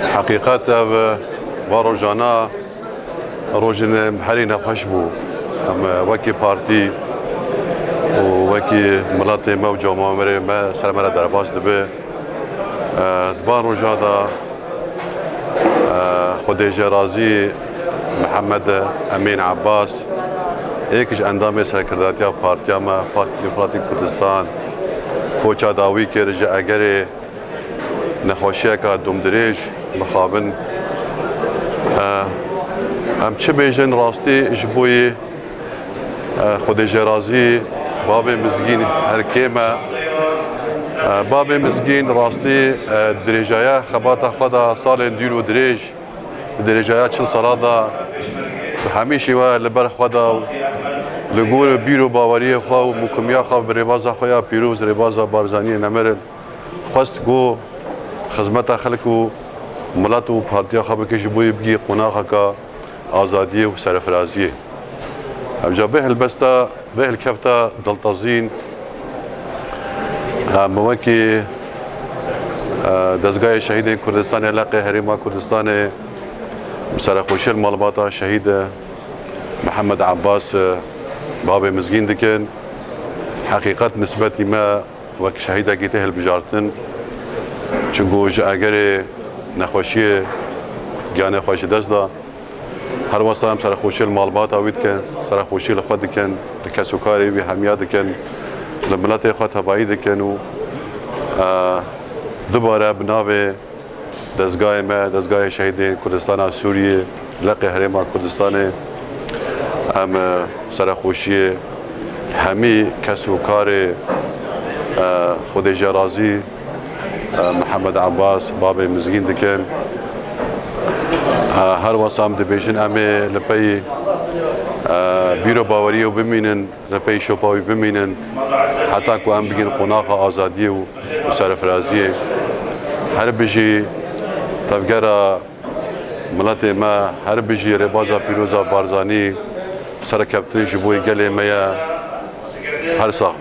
حقیقت و روزانه روزن محلی نخوش بو اما وکی پارتی و وکی ملت ما و جامعه مره ما سر مرا در باز دبه زبان روزادا خدیجه رازی محمد امین عباس یکیش اندام سرکرداتی پارتی ما پارتی دموکراتیک کردستان کوچا داوی کرد اگر نخوشیه که دمدریج مخابن ام چه بیجن راستی جبوی خدیجه رازی باب مزگین هرکیمه باب مزگین راستی دریجایه خبات خدا سال دیر و دریجایه چل ساله دا همیشه و لبر خدا لگور بیرو باوری خواه و مکمیا خواه بریباز خواه پیروز ریباز بارزانی نمرد خواست گو خدمت خلق و ملت و پارتیا خواه بکش بوی بگی قناخه که آزادی و سرفرازی امجا به البستا به الکفتا دلتازین موکی دزگاه شهید کردستان علاقه حریما کردستان سرخوشی المعلومات شهید محمد عباس باب مزگین دکن حقیقت نسبتی ما وک شهید اگه تهل بجارتن چونگو اگر نخوشی گیانه خوش دست دا هر واسه هم سرخوشی المعلومات آوید کن سرخوشی لخواد دکن کسو کاری بی همیاد دکن لملت خود هبایی دکن و دوباره بناوه دزگاه ما دزگاه شهید کردستان سوریه لقی حریم کردستان ام سرخوشی همی کسو کار خدیجه رازی محمد عباس باب مزگین دکن هر واسام دبیشن امه لپی بیرو باوری و بمینن لپی شوپاوی بمینن حتی که ام بگین قناق آزادی و سرفرازی هر بجی تفگر ملت ما هر بجی ربازا پیروزا بارزانی سرکبتن جبوی گلی میا هر ساخت